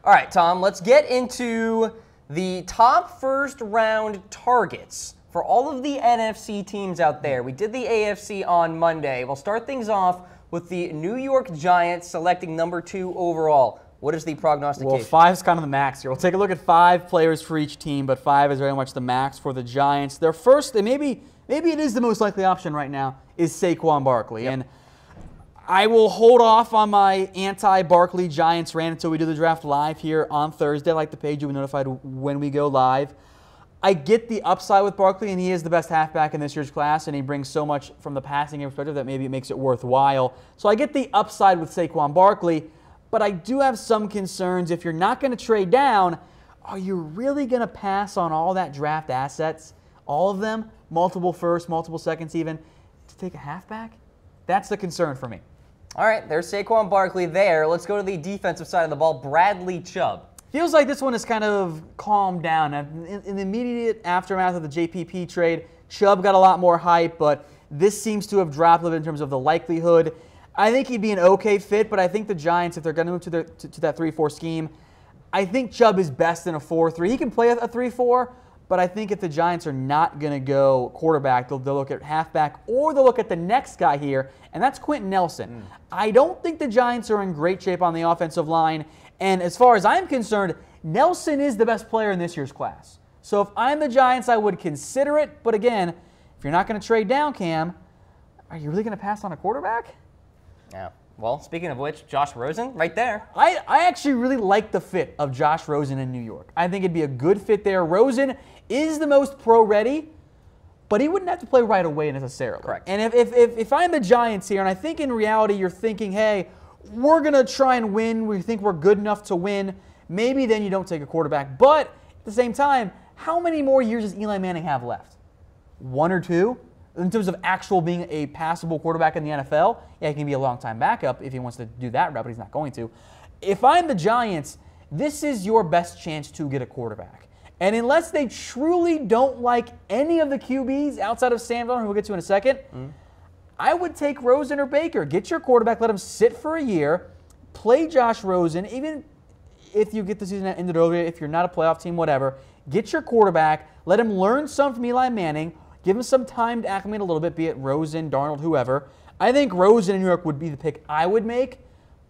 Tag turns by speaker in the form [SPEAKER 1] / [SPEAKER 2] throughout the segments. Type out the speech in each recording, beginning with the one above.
[SPEAKER 1] All right, Tom, let's get into the top first-round targets for all of the NFC teams out there. We did the AFC on Monday. We'll start things off with the New York Giants selecting number 2 overall. What is the prognostication?
[SPEAKER 2] Well, 5 is kind of the max here. We'll take a look at 5 players for each team, but 5 is very much the max for the Giants. Their first, and maybe it is the most likely option right now, is Saquon Barkley.
[SPEAKER 1] Yep.
[SPEAKER 2] And I will hold off on my anti-Barkley Giants rant until we do the draft live here on Thursday. I like the page, you'll be notified when we go live. I get the upside with Barkley, and he is the best halfback in this year's class, and he brings so much from the passing game perspective that maybe it makes it worthwhile. So I get the upside with Saquon Barkley, but I do have some concerns. If you're not going to trade down, are you really going to pass on all that draft assets, all of them, multiple firsts, multiple seconds even, to take a halfback? That's the concern for me.
[SPEAKER 1] All right, there's Saquon Barkley there. Let's go to the defensive side of the ball, Bradley Chubb.
[SPEAKER 2] Feels like this one has kind of calmed down. In the immediate aftermath of the JPP trade, Chubb got a lot more hype, but this seems to have dropped a little bit in terms of the likelihood. I think he'd be an okay fit, but I think the Giants, if they're going to move to that 3-4 scheme, I think Chubb is best in a 4-3. He can play a 3-4, but I think if the Giants are not going to go quarterback, they'll look at halfback, or they'll look at the next guy here, and that's Quenton Nelson. I don't think the Giants are in great shape on the offensive line, and as far as I'm concerned, Nelson is the best player in this year's class. So if I'm the Giants, I would consider it, but again, if you're not going to trade down, Cam, are you really going to pass on a quarterback?
[SPEAKER 1] Yeah. Well, speaking of which, Josh Rosen, right there.
[SPEAKER 2] I actually really like the fit of Josh Rosen in New York. I think it'd be a good fit there. Rosen is the most pro-ready, but he wouldn't have to play right away necessarily.
[SPEAKER 1] Correct.
[SPEAKER 2] And if I'm the Giants here, and I think in reality you're thinking, hey, we're going to try and win, we think we're good enough to win, maybe then you don't take a quarterback. But at the same time, how many more years does Eli Manning have left? 1 or 2? In terms of actual being a passable quarterback in the NFL, yeah, he can be a long-time backup if he wants to do that route, but he's not going to. If I'm the Giants, this is your best chance to get a quarterback. And unless they truly don't like any of the QBs outside of Sam Darnold, who we'll get to in a second, I would take Rosen or Baker. Get your quarterback, let him sit for a year, play Josh Rosen, even if you get the season ended earlier, if you're not a playoff team, whatever. Get your quarterback, let him learn some from Eli Manning, give him some time to acclimate a little bit, be it Rosen, Darnold, whoever. I think Rosen in New York would be the pick I would make,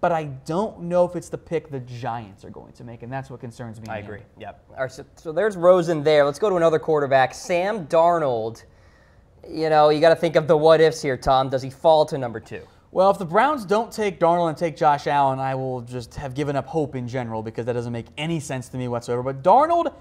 [SPEAKER 2] but I don't know if it's the pick the Giants are going to make, and that's what concerns me.
[SPEAKER 1] I agree. Yep. All right, so there's Rosen there. Let's go to another quarterback, Sam Darnold. You know, you got to think of the what-ifs here, Tom. Does he fall to number 2?
[SPEAKER 2] Well, if the Browns don't take Darnold and take Josh Allen, I will just have given up hope in general because that doesn't make any sense to me whatsoever. But Darnold,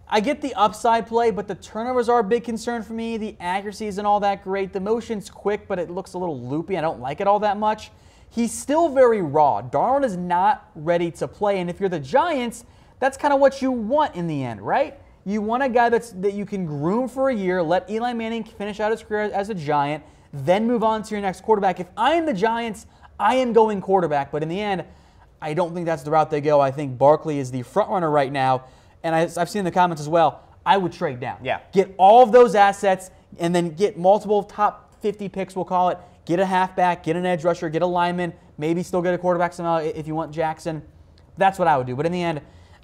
[SPEAKER 2] I get the upside play, but the turnovers are a big concern for me. The accuracy isn't all that great. The motion's quick, but it looks a little loopy. I don't like it all that much. He's still very raw. Darnold is not ready to play, and if you're the Giants, that's kind of what you want in the end, right? You want a guy that you can groom for a year, let Eli Manning finish out his career as a Giant, then move on to your next quarterback. If I'm the Giants, I am going quarterback, but in the end, I don't think that's the route they go. I think Barkley is the front runner right now. And I've seen in the comments as well, I would trade down.
[SPEAKER 1] Yeah.
[SPEAKER 2] Get all of those assets and then get multiple top 50 picks, we'll call it. Get a halfback, get an edge rusher, get a lineman, maybe still get a quarterback somehow if you want Jackson. That's what I would do. But in the end,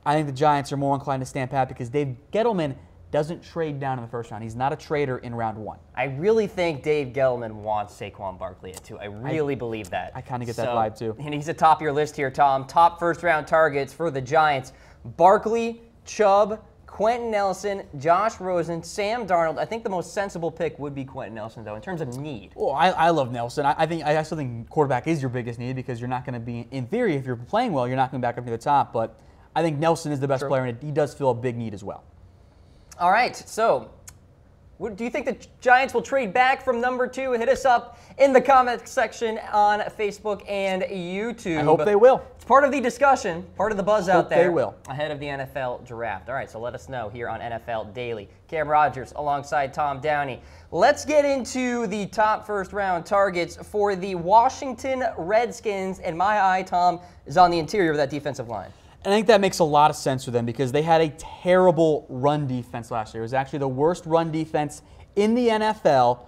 [SPEAKER 2] I think the Giants are more inclined to stand pat because Dave Gettleman doesn't trade down in the first round. He's not a trader in round 1.
[SPEAKER 1] I really think Dave Gettleman wants Saquon Barkley at 2. I really believe that.
[SPEAKER 2] I kind of get that vibe too.
[SPEAKER 1] And he's atop your list here, Tom. Top first-round targets for the Giants. Barkley, Chubb, Quenton Nelson, Josh Rosen, Sam Darnold. I think the most sensible pick would be Quenton Nelson, though, in terms of need.
[SPEAKER 2] Well, I love Nelson. I still think quarterback is your biggest need because you're not going to be, in theory, if you're playing well, you're not going back up to the top. But I think Nelson is the best player, and he does fill a big need as well.
[SPEAKER 1] All right, so do you think the Giants will trade back from number 2? Hit us up in the comment section on Facebook and YouTube.
[SPEAKER 2] I hope they will.
[SPEAKER 1] It's part of the discussion, part of the buzz out there.
[SPEAKER 2] They will.
[SPEAKER 1] Ahead of the NFL draft. All right, so let us know here on NFL Daily. Cam Rogers alongside Tom Downey. Let's get into the top first-round targets for the Washington Redskins. And my eye, Tom, is on the interior of that defensive line.
[SPEAKER 2] And I think that makes a lot of sense for them because they had a terrible run defense last year. It was actually the worst run defense in the NFL.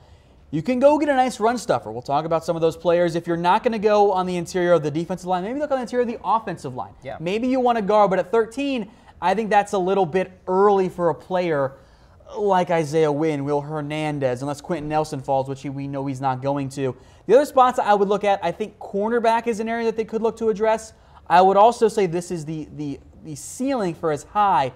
[SPEAKER 2] you can go get a nice run stuffer. We'll talk about some of those players. If you're not going to go on the interior of the defensive line, maybe look on the interior of the offensive line.
[SPEAKER 1] Yeah.
[SPEAKER 2] Maybe you want a guard, but at 13, I think that's a little bit early for a player like Isaiah Wynn, Will Hernandez, unless Quenton Nelson falls, which we know he's not going to. The other spots I would look at, I think cornerback is an area that they could look to address. I would also say this is the ceiling for as high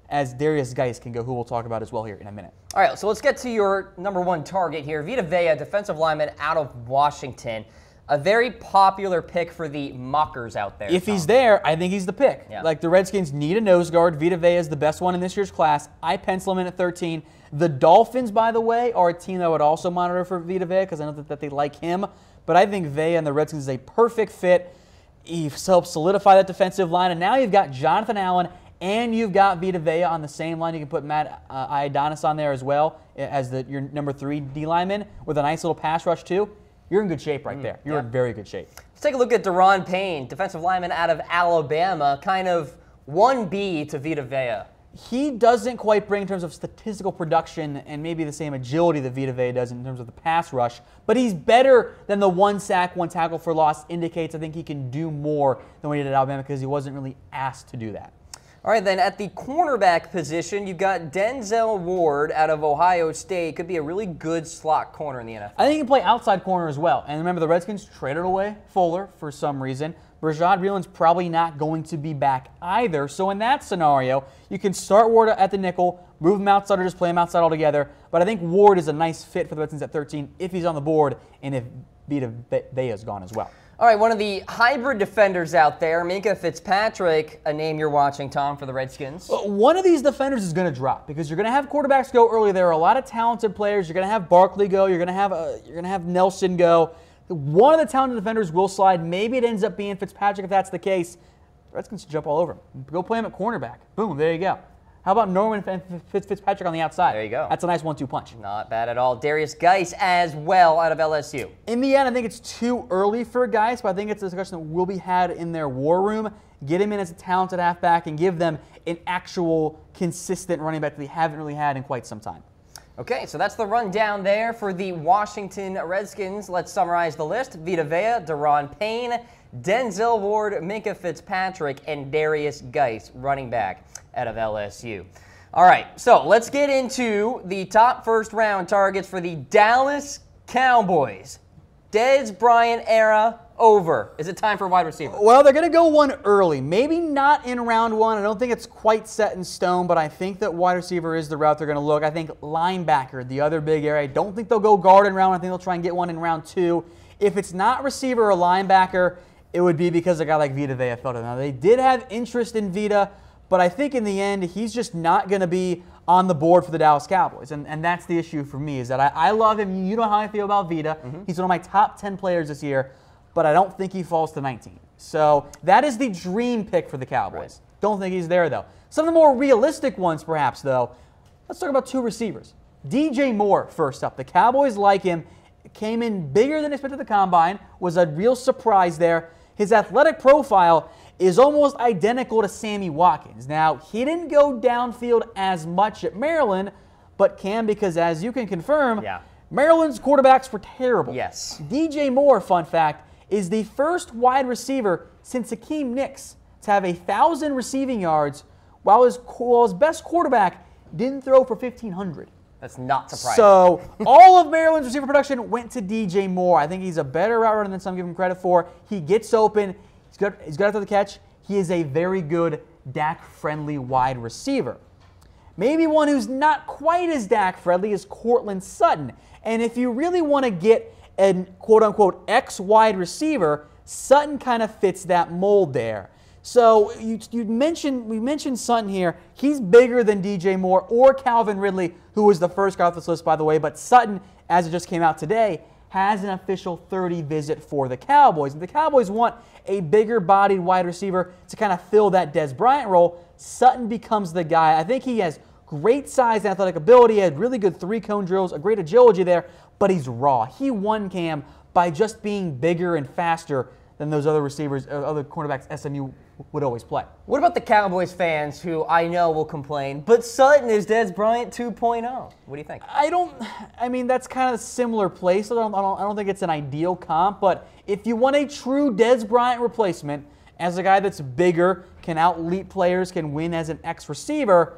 [SPEAKER 2] as Derrius Guice can go, who we'll talk about as well here in a minute.
[SPEAKER 1] All right, so let's get to your number one target here. Vita Vea, defensive lineman out of Washington. A very popular pick for the mockers out there.
[SPEAKER 2] If he's there, I think he's the pick.
[SPEAKER 1] Yeah.
[SPEAKER 2] Like, the Redskins need a nose guard. Vita Vea is the best one in this year's class. I pencil him in at 13. The Dolphins, by the way, are a team that I would also monitor for Vita Vea because I know that they like him. But I think Vea and the Redskins is a perfect fit. He helps solidify that defensive line. And now you've got Jonathan Allen and you've got Vita Vea on the same line. You can put Matt Ioannidis on there as well as your number 3 D lineman with a nice little pass rush too. You're in good shape right there. You're in very good shape.
[SPEAKER 1] Let's take a look at Payne, defensive lineman out of Alabama, kind of 1B to Vita Vea.
[SPEAKER 2] He doesn't quite bring in terms of statistical production and maybe the same agility that Vita Vea does in terms of the pass rush, but he's better than the 1 sack, 1 tackle for loss indicates. I think he can do more than what he did at Alabama because he wasn't really asked to do that.
[SPEAKER 1] All right, then at the cornerback position, you've got Denzel Ward out of Ohio State. Could be a really good slot corner in the NFL.
[SPEAKER 2] I think he can play outside corner as well. And remember, the Redskins traded away Fuller for some reason. Rashad Breeland's probably not going to be back either. So in that scenario, you can start Ward at the nickel, move him outside, or just play him outside altogether. But I think Ward is a nice fit for the Redskins at 13 if he's on the board and if Vita Vea is gone as well.
[SPEAKER 1] All right, one of the hybrid defenders out there, Minkah Fitzpatrick, a name you're watching, Tom, for the Redskins.
[SPEAKER 2] One of these defenders is going to drop because you're going to have quarterbacks go early. There are a lot of talented players. You're going to have Barkley go. You're going to have Nelson go. One of the talented defenders will slide. Maybe it ends up being Fitzpatrick if that's the case. The Redskins should jump all over him. Go play him at cornerback. Boom, there you go. How about Norman Fitzpatrick on the outside?
[SPEAKER 1] There you go.
[SPEAKER 2] That's a nice 1-2 punch.
[SPEAKER 1] Not bad at all. Derrius Guice as well out of LSU.
[SPEAKER 2] In the end, I think it's too early for Guice, but I think it's a discussion that will be had in their war room. Get him in as a talented halfback and give them an actual consistent running back that they haven't really had in quite some time.
[SPEAKER 1] Okay, so that's the rundown there for the Washington Redskins. Let's summarize the list. Vita Vea, Payne, Denzel Ward, Minkah Fitzpatrick, and Derrius Guice, running back out of LSU. All right, so let's get into the top first-round targets for the Dallas Cowboys. Dez Bryant era over. Is it time for wide receiver?
[SPEAKER 2] Well, they're going to go one early. Maybe not in round 1. I don't think it's quite set in stone, but I think that wide receiver is the route they're going to look. I think linebacker, the other big area. I don't think they'll go guard in round 1. I think they'll try and get one in round 2. If it's not receiver or linebacker, it would be because a guy like Vita Vea fell to them. Now, they did have interest in Vita, but I think in the end, he's just not going to be on the board for the Dallas Cowboys. And that's the issue for me, is that I love him. You know how I feel about Vita. He's one of my top 10 players this year, but I don't think he falls to 19. So that is the dream pick for the Cowboys. Right. Don't think he's there, though. Some of the more realistic ones, perhaps, though, let's talk about 2 receivers. DJ Moore, first up. The Cowboys like him. Came in bigger than expected at the Combine. Was a real surprise there. His athletic profile is almost identical to Sammy Watkins. Now, he didn't go downfield as much at Maryland, but can because, as you can confirm, Maryland's quarterbacks were terrible.
[SPEAKER 1] Yes.
[SPEAKER 2] DJ Moore, fun fact, is the first wide receiver since Hakeem Nicks to have 1,000 receiving yards, while his best quarterback didn't throw for 1,500.
[SPEAKER 1] That's not surprising.
[SPEAKER 2] So all of Maryland's receiver production went to DJ Moore. I think he's a better route runner than some give him credit for. He gets open. He's good after the catch. He is a very good Dak-friendly wide receiver. Maybe one who's not quite as Dak-friendly is Courtland Sutton. And if you really want to get a quote-unquote X wide receiver, Sutton kind of fits that mold there. So we mentioned Sutton here. He's bigger than DJ Moore or Calvin Ridley, who was the first guy off this list, by the way. But Sutton, as it just came out today, has an official 30 visit for the Cowboys. And the Cowboys want a bigger-bodied wide receiver to kind of fill that Dez Bryant role. Sutton becomes the guy. I think he has great size and athletic ability. He had really good 3-cone drills, a great agility there, but he's raw. He won Cam by just being bigger and faster than those other receivers, other cornerbacks SMU would always play.
[SPEAKER 1] What about the Cowboys fans who I know will complain, but Sutton is Dez Bryant 2.0? What do you think?
[SPEAKER 2] I mean, that's kind of a similar place. I don't think it's an ideal comp, but if you want a true Dez Bryant replacement, as a guy that's bigger, can out-leap players, can win as an X-receiver,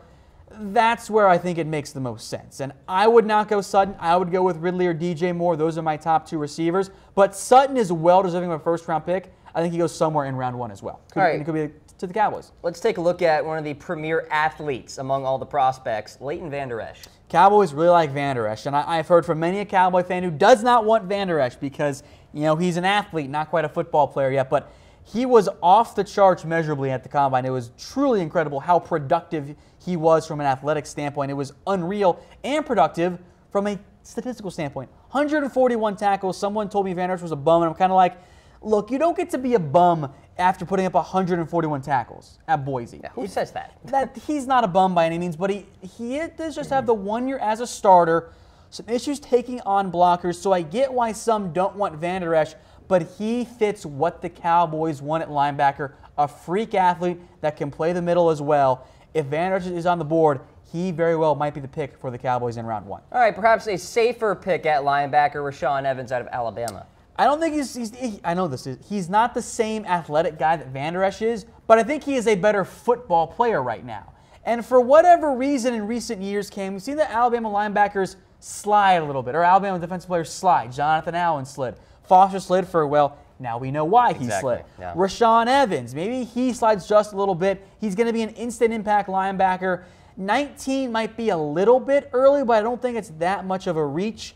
[SPEAKER 2] that's where I think it makes the most sense. And I would not go Sutton. I would go with Ridley or DJ Moore. Those are my top 2 receivers. But Sutton is well-deserving of a first-round pick. I think he goes somewhere in round 1 as well.
[SPEAKER 1] All right.
[SPEAKER 2] And it could be to the Cowboys.
[SPEAKER 1] Let's take a look at one of the premier athletes among all the prospects, Leighton Vander Esch.
[SPEAKER 2] Cowboys really like Vander Esch, and I've heard from many a Cowboy fan who does not want Vander Esch because, he's an athlete, not quite a football player yet, but he was off the charts measurably at the Combine. It was truly incredible how productive he was from an athletic standpoint. It was unreal and productive from a statistical standpoint. 141 tackles. Someone told me Vander Esch was a bum, and I'm kind of like, look, you don't get to be a bum after putting up 141 tackles at Boise.
[SPEAKER 1] Yeah, who says that?
[SPEAKER 2] He's not a bum by any means, but he does just have the 1 year as a starter, some issues taking on blockers, so I get why some don't want Vander Esch, but he fits what the Cowboys want at linebacker, a freak athlete that can play the middle as well. If Vander Esch is on the board, he very well might be the pick for the Cowboys in round 1.
[SPEAKER 1] All right, perhaps a safer pick at linebacker, Rashaan Evans out of Alabama.
[SPEAKER 2] I don't think he's not the same athletic guy that Vander Esch is, but I think he is a better football player right now. And for whatever reason in recent years, Cam, we've seen the Alabama linebackers slide a little bit, or Alabama defensive players slide. Jonathan Allen slid. Foster slid for, now we know why he slid.
[SPEAKER 1] Yeah.
[SPEAKER 2] Rashaan Evans, maybe he slides just a little bit. He's going to be an instant impact linebacker. 19 might be a little bit early, but I don't think it's that much of a reach.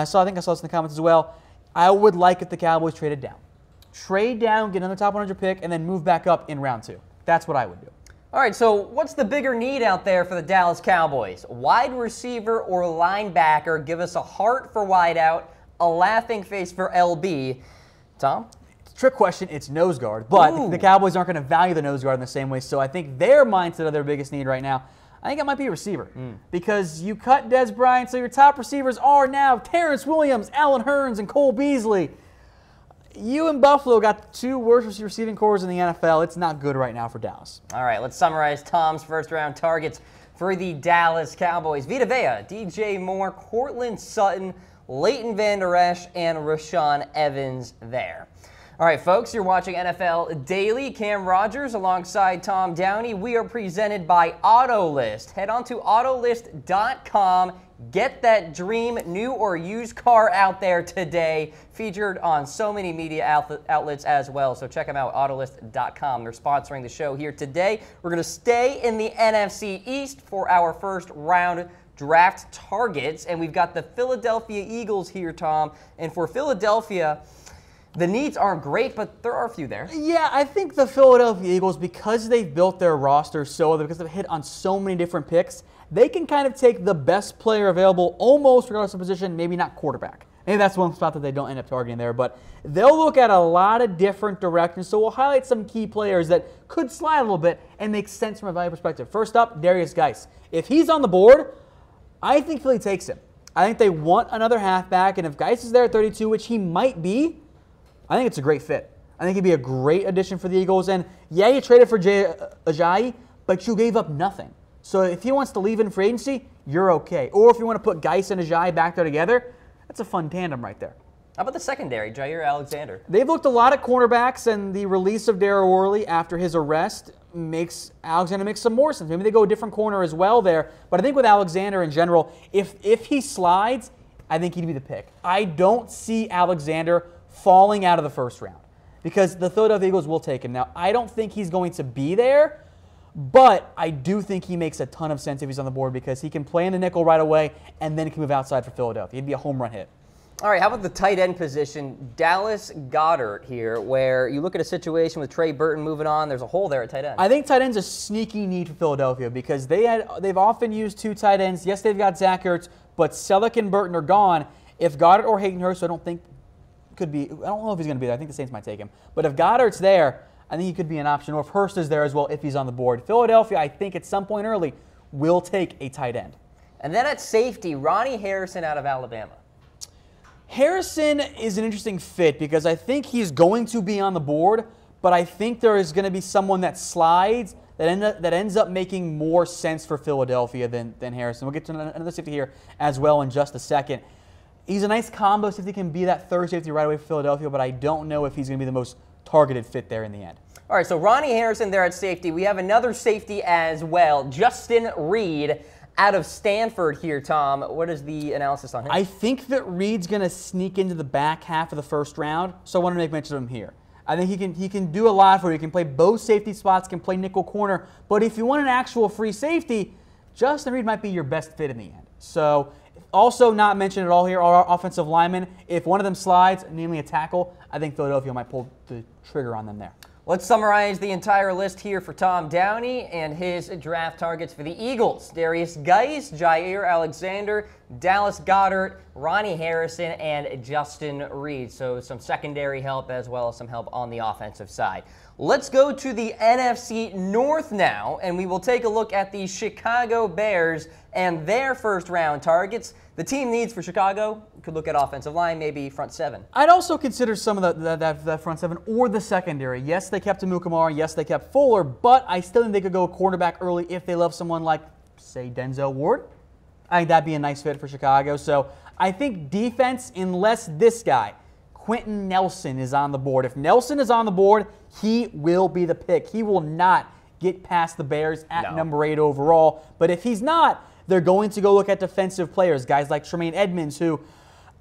[SPEAKER 2] So I think I saw this in the comments as well. I would like if the Cowboys traded down. Trade down, get another top 100 pick, and then move back up in round 2. That's what I would do.
[SPEAKER 1] All right, so what's the bigger need out there for the Dallas Cowboys? Wide receiver or linebacker? Give us a heart for wideout, a laughing face for LB. Tom?
[SPEAKER 2] Trick question, it's nose guard. But the Cowboys aren't going to value the nose guard in the same way, so I think their mindset of their biggest need right now, I think it might be a receiver. Because you cut Dez Bryant, so your top receivers are now Terrence Williams, Allen Hurns, and Cole Beasley. You and Buffalo got the 2 worst receiving corps in the NFL. It's not good right now for Dallas.
[SPEAKER 1] All right, let's summarize Tom's first-round targets for the Dallas Cowboys. Vita Vea, DJ Moore, Courtland Sutton, Leighton Vander Esch, and Rashaan Evans there. All right, folks, you're watching NFL Daily. Cam Rogers alongside Tom Downey. We are presented by AutoList. Head on to Autolist.com. Get that dream new or used car out there today. Featured on so many media outlets as well. So check them out, Autolist.com. They're sponsoring the show here today. We're going to stay in the NFC East for our first round draft targets. And we've got the Philadelphia Eagles here, Tom. And for Philadelphia, the needs aren't great, but there are a few there.
[SPEAKER 2] Yeah, I think the Philadelphia Eagles, because they've built their roster because they've hit on so many different picks, they can kind of take the best player available almost regardless of position, maybe not quarterback. Maybe that's one spot that they don't end up targeting there, but they'll look at a lot of different directions, so we'll highlight some key players that could slide a little bit and make sense from a value perspective. First up, Derrius Guice. If he's on the board, I think Philly takes him. I think they want another halfback, and if Guice is there at 32, which he might be, I think it's a great fit. I think he'd be a great addition for the Eagles. And yeah, you traded for Ajayi, but you gave up nothing. So if he wants to leave in free agency, you're okay. Or if you want to put Guice and Ajayi back there together, that's a fun tandem right there.
[SPEAKER 1] How about the secondary, Jair Alexander?
[SPEAKER 2] They've looked a lot at cornerbacks, and the release of Darryl Worley after his arrest makes Alexander make some more sense. Maybe they go a different corner as well there. But I think with Alexander in general, if he slides, I think he'd be the pick. I don't see Alexander falling out of the first round because the Philadelphia Eagles will take him. Now, I don't think he's going to be there, but I do think he makes a ton of sense if he's on the board because he can play in the nickel right away and then he can move outside for Philadelphia. He'd be a home run hit.
[SPEAKER 1] All right, how about the tight end position? Dallas Goedert here, where you look at a situation with Trey Burton moving on, there's a hole there at tight end.
[SPEAKER 2] I think tight end's a sneaky need for Philadelphia because they've often used 2 tight ends. Yes, they've got Zach Ertz, but Selleck and Burton are gone. If Goedert or Hayden Hurst, I don't know if he's going to be there. I think the Saints might take him. But if Goddard's there, I think he could be an option. Or if Hurst is there as well, if he's on the board. Philadelphia, I think at some point early, will take a tight end.
[SPEAKER 1] And then at safety, Ronnie Harrison out of Alabama.
[SPEAKER 2] Harrison is an interesting fit because I think he's going to be on the board, but I think there is going to be someone that slides that ends up making more sense for Philadelphia than Harrison. We'll get to another safety here as well in just a second. He's a nice combo safety, can be that third safety right away for Philadelphia, but I don't know if he's going to be the most targeted fit there in the end.
[SPEAKER 1] All right, so Ronnie Harrison there at safety. We have another safety as well, Justin Reed out of Stanford here, Tom. What is the analysis on him?
[SPEAKER 2] I think that Reed's going to sneak into the back half of the first round, so I want to make mention of him here. I think he can do a lot for you. He can play both safety spots, can play nickel corner, but if you want an actual free safety, Justin Reed might be your best fit in the end. So also not mentioned at all here, our offensive linemen. If one of them slides, namely a tackle, I think Philadelphia might pull the trigger on them there.
[SPEAKER 1] Let's summarize the entire list here for Tom Downey and his draft targets for the Eagles. Derrius Guice, Jair Alexander, Dallas Goedert, Ronnie Harrison, and Justin Reed. So some secondary help as well as some help on the offensive side. Let's go to the NFC North now, and we will take a look at the Chicago Bears and their first-round targets. The team needs for Chicago, could look at offensive line, maybe front seven.
[SPEAKER 2] I'd also consider some of that front seven or the secondary. Yes, they kept Amukamara. Yes, they kept Fuller, but I still think they could go cornerback early if they love someone like, say, Denzel Ward. I think that'd be a nice fit for Chicago. So I think defense, unless this guy, Quenton Nelson, is on the board. If Nelson is on the board, he will be the pick. He will not get past the Bears at number 8 overall. But if he's not, they're going to go look at defensive players, guys like Tremaine Edmonds, who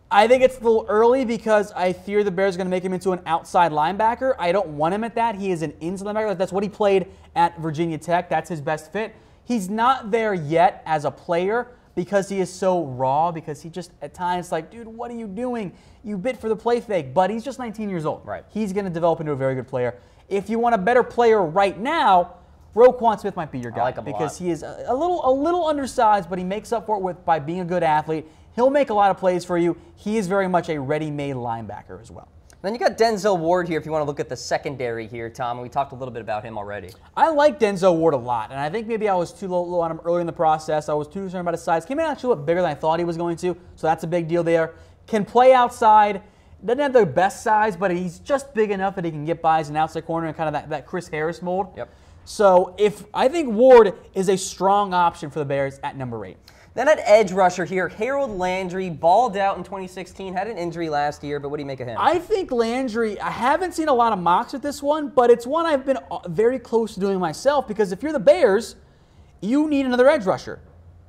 [SPEAKER 2] I think it's a little early because I fear the Bears are going to make him into an outside linebacker. I don't want him at that. He is an inside linebacker. That's what he played at Virginia Tech. That's his best fit. He's not there yet as a player because he is so raw, because he just at times like, dude, what are you doing? You bit for the play fake, but he's just 19 years old.
[SPEAKER 1] Right.
[SPEAKER 2] He's going to develop into a very good player. If you want a better player right now, Roquan Smith might be your guy.
[SPEAKER 1] I like him
[SPEAKER 2] because
[SPEAKER 1] a lot.
[SPEAKER 2] He is a little undersized, but he makes up for it by being a good athlete. He'll make a lot of plays for you. He is very much a ready-made linebacker as well.
[SPEAKER 1] Then you got Denzel Ward here if you want to look at the secondary here, Tom. We talked a little bit about him already.
[SPEAKER 2] I like Denzel Ward a lot, and I think maybe I was too low on him early in the process. I was too concerned about his size. Came in actually a bit bigger than I thought he was going to, so that's a big deal there. Can play outside. Doesn't have the best size, but he's just big enough that he can get by as an outside corner and kind of that Chris Harris mold.
[SPEAKER 1] Yep.
[SPEAKER 2] So I think Ward is a strong option for the Bears at number 8.
[SPEAKER 1] Then at edge rusher here, Harold Landry balled out in 2016, had an injury last year, but what do you make of him?
[SPEAKER 2] I think Landry, I haven't seen a lot of mocks at this one, but it's one I've been very close to doing myself because if you're the Bears, you need another edge rusher.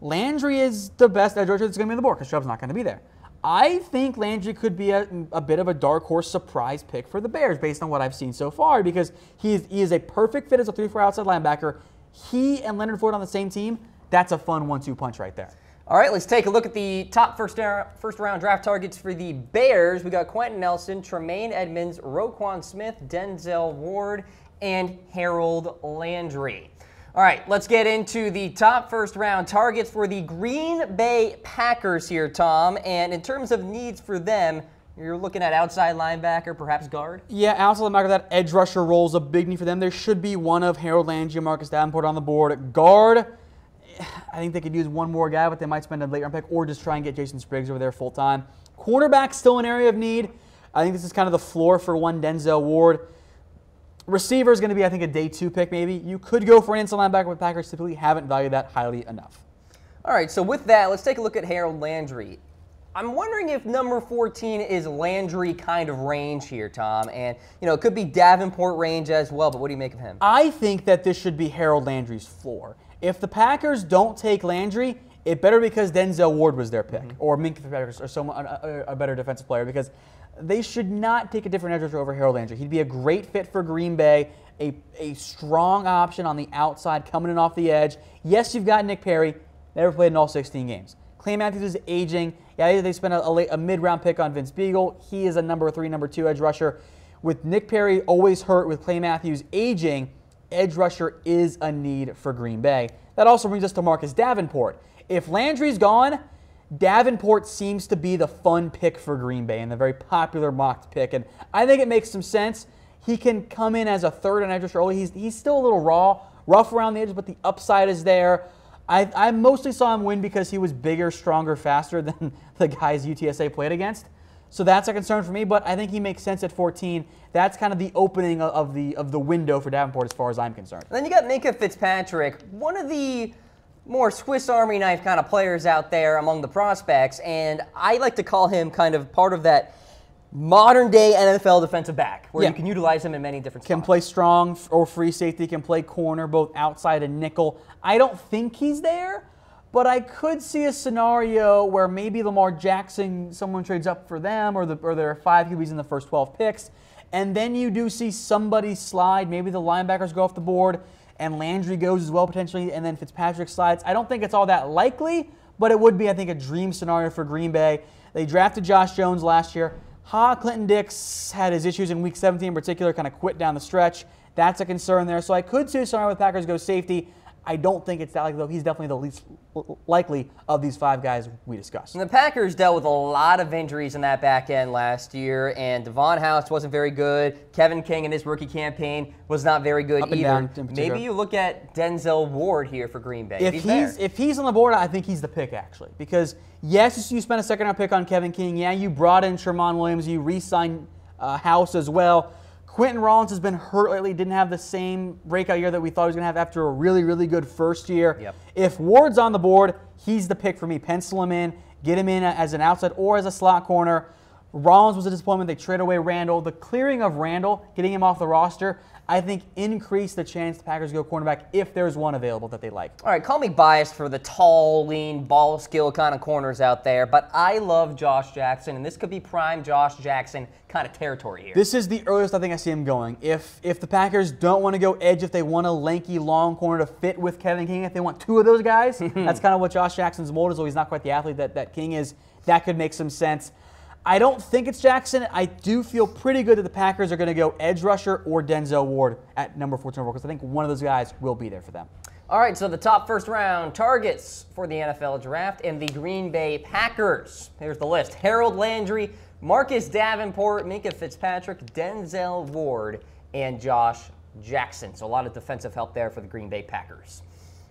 [SPEAKER 2] Landry is the best edge rusher that's going to be on the board because Chubb's not going to be there. I think Landry could be a bit of a dark horse surprise pick for the Bears based on what I've seen so far because he is a perfect fit as a 3-4 outside linebacker. He and Leonard Floyd on the same team, that's a fun 1-2 punch right there.
[SPEAKER 1] All right, let's take a look at the top first-round draft targets for the Bears. We got Quenton Nelson, Tremaine Edmonds, Roquan Smith, Denzel Ward, and Harold Landry. All right, let's get into the top first-round targets for the Green Bay Packers here, Tom. And in terms of needs for them, you're looking at outside linebacker, perhaps guard?
[SPEAKER 2] Yeah, outside linebacker, that edge rusher role is a big need for them. There should be one of Harold Landry and Marcus Davenport on the board. Guard, I think they could use one more guy, but they might spend a late round pick or just try and get Jason Spriggs over there full time. Cornerback, still an area of need. I think this is kind of the floor for one Denzel Ward. Receiver is going to be, I think, a day 2 pick maybe. You could go for an inside linebacker, but Packers typically haven't valued that highly enough.
[SPEAKER 1] All right, so with that, let's take a look at Harold Landry. I'm wondering if number 14 is Landry kind of range here, Tom. And, it could be Davenport range as well, but what do you make of him?
[SPEAKER 2] I think that this should be Harold Landry's floor. If the Packers don't take Landry, it better because Denzel Ward was their pick, or Minkah Fitzpatrick or a better defensive player, because they should not take a different edge rusher over Harold Landry. He'd be a great fit for Green Bay, a strong option on the outside coming in off the edge. Yes, you've got Nick Perry, never played in all 16 games. Clay Matthews is aging. Yeah, they spent a mid-round pick on Vince Beagle. He is a number 3, number 2 edge rusher. With Nick Perry always hurt, with Clay Matthews aging, edge rusher is a need for Green Bay. That also brings us to Marcus Davenport. If Landry's gone, Davenport seems to be the fun pick for Green Bay and the very popular mocked pick. And I think it makes some sense. He can come in as a third and edge rusher early. He's still a little rough around the edges, but the upside is there. I mostly saw him win because he was bigger, stronger, faster than the guys UTSA played against. So that's a concern for me, but I think he makes sense at 14. That's kind of the opening of the window for Davenport as far as I'm concerned.
[SPEAKER 1] And then you got Minkah Fitzpatrick, one of the more Swiss Army knife kind of players out there among the prospects, and I like to call him kind of part of that modern-day NFL defensive back, where you can utilize him in many different spots.
[SPEAKER 2] Can play strong or free safety, can play corner, both outside and nickel. I don't think he's there, but I could see a scenario where maybe Lamar Jackson, someone trades up for them, or there are 5 QBs in the first 12 picks, and then you do see somebody slide. Maybe the linebackers go off the board, and Landry goes as well potentially, and then Fitzpatrick slides. I don't think it's all that likely, but it would be, I think, a dream scenario for Green Bay. They drafted Josh Jones last year. Clinton Dix had his issues in Week 17 in particular, kind of quit down the stretch. That's a concern there. So I could see a scenario with Packers go safety. I don't think it's that likely, though. He's definitely the least likely of these 5 guys we discussed.
[SPEAKER 1] And the Packers dealt with a lot of injuries in that back end last year, and Devon House wasn't very good. Kevin King in his rookie campaign was not very good
[SPEAKER 2] Up and
[SPEAKER 1] either.
[SPEAKER 2] down,
[SPEAKER 1] Maybe you look at Denzel Ward here for Green Bay.
[SPEAKER 2] If he's on the board, I think he's the pick, actually. Because, yes, you spent a second-round pick on Kevin King. Yeah, you brought in Sherman Williams. You re-signed House as well. Quenton Rollins has been hurt lately, didn't have the same breakout year that we thought he was going to have after a really, really good first year.
[SPEAKER 1] Yep.
[SPEAKER 2] If Ward's on the board, he's the pick for me. Pencil him in, get him in as an outside or as a slot corner. Rollins was a disappointment. They traded away Randall. The clearing of Randall, getting him off the roster, I think increased the chance the Packers go cornerback if there's one available that they like.
[SPEAKER 1] All right, call me biased for the tall, lean, ball skill kind of corners out there, but I love Josh Jackson, and this could be prime Josh Jackson kind of territory here.
[SPEAKER 2] This is the earliest I think I see him going. If the Packers don't want to go edge, if they want a lanky, long corner to fit with Kevin King, if they want 2 of those guys, that's kind of what Josh Jackson's mold is, though he's not quite the athlete that King is. That could make some sense. I don't think it's Jackson. I do feel pretty good that the Packers are going to go edge rusher or Denzel Ward at number 14 overall, because I think one of those guys will be there for them.
[SPEAKER 1] All right, so the top first-round targets for the NFL draft and the Green Bay Packers. Here's the list. Harold Landry, Marcus Davenport, Minkah Fitzpatrick, Denzel Ward, and Josh Jackson. So a lot of defensive help there for the Green Bay Packers.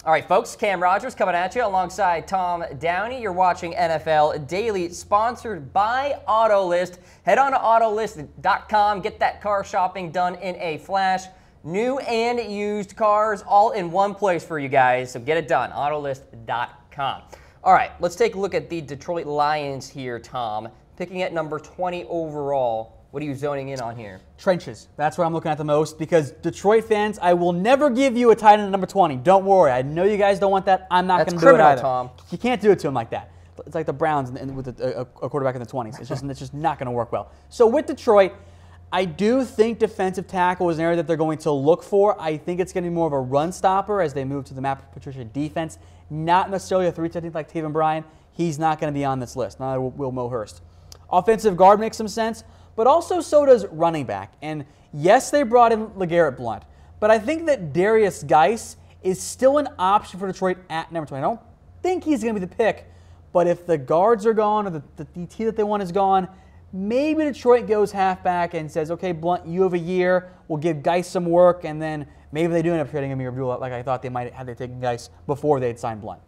[SPEAKER 1] All right, folks, Cam Rogers coming at you alongside Tom Downey. You're watching NFL Daily, sponsored by Autolist. Head on to Autolist.com. Get that car shopping done in a flash. New and used cars all in one place for you guys, so get it done. Autolist.com. All right, let's take a look at the Detroit Lions here, Tom. Picking at number 20 overall. What are you zoning in on here?
[SPEAKER 2] Trenches. That's what I'm looking at the most, because Detroit fans, I will never give you a tight end at number 20. Don't worry. I know you guys don't want that. I'm not going to do it either.
[SPEAKER 1] Tom.
[SPEAKER 2] You can't do it to him like that. It's like the Browns with a quarterback in the 20s. It's just not going to work well. So with Detroit, I do think defensive tackle is an area that they're going to look for. I think it's going to be more of a run stopper as they move to the Matt Patricia defense. Not necessarily a 3 technique like Taven Bryan. He's not going to be on this list. Neither will Mo Hurst. Offensive guard makes some sense, but also so does running back. And yes, they brought in LeGarrette Blount, but I think that Derrius Guice is still an option for Detroit at number 20. I don't think he's going to be the pick, but if the guards are gone or the DT that they want is gone, maybe Detroit goes halfback and says, okay, Blount, you have a year. We'll give Guice some work, and then maybe they do end up trading him like I thought they might had they taken Guice before they'd signed Blount.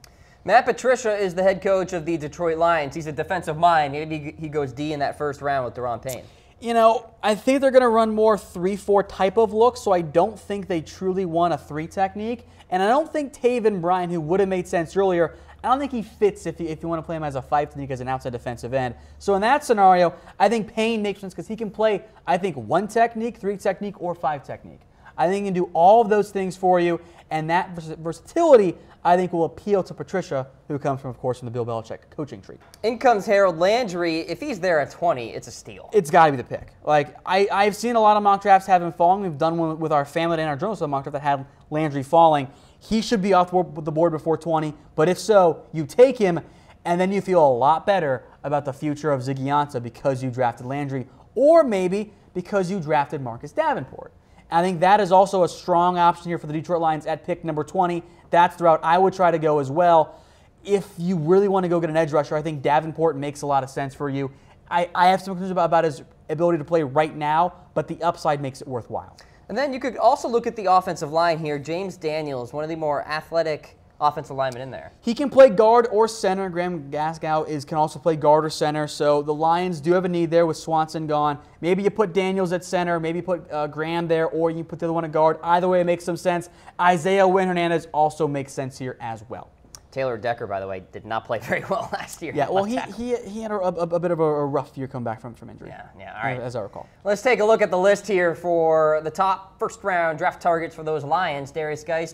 [SPEAKER 1] Matt Patricia is the head coach of the Detroit Lions. He's a defensive mind. Maybe he goes D in that first round with Daron Payne.
[SPEAKER 2] You know, I think they're going to run more 3-4 type of look, so I don't think they truly want a 3 technique. And I don't think Taven Bryan, who would have made sense earlier, I don't think he fits if you want to play him as a 5 technique as an outside defensive end. So in that scenario, I think Payne makes sense because he can play, I think, 1 technique, 3 technique, or 5 technique. I think he can do all of those things for you, and that versatility, I think, will appeal to Patricia, who comes from, of course, from the Bill Belichick coaching tree.
[SPEAKER 1] In comes Harold Landry. If he's there at 20, it's a steal.
[SPEAKER 2] It's got to be the pick. Like, I've seen a lot of mock drafts have him falling. We've done one with our family and our journalism mock draft that had Landry falling. He should be off the board before 20, but if so, you take him, and then you feel a lot better about the future of Ziggy Ansah because you drafted Landry, or maybe because you drafted Marcus Davenport. I think that is also a strong option here for the Detroit Lions at pick number 20. That's the route I would try to go as well. If you really want to go get an edge rusher, I think Davenport makes a lot of sense for you. I have some concerns about his ability to play right now, but the upside makes it worthwhile.
[SPEAKER 1] And then you could also look at the offensive line here. James Daniels, one of the more athletic offensive linemen in there.
[SPEAKER 2] He can play guard or center. Graham Glasgow can also play guard or center. So the Lions do have a need there with Swanson gone. Maybe you put Daniels at center. Maybe you put Graham there, or you put the other one at guard. Either way, it makes some sense. Isaiah Wynn-Hernandez also makes sense here as well.
[SPEAKER 1] Taylor Decker, by the way, did not play very well last year.
[SPEAKER 2] Yeah, well, he had a bit of a rough year come back from injury.
[SPEAKER 1] Yeah, all right.
[SPEAKER 2] As I recall.
[SPEAKER 1] Let's take a look at the list here for the top first-round draft targets for those Lions. Derrius Guice,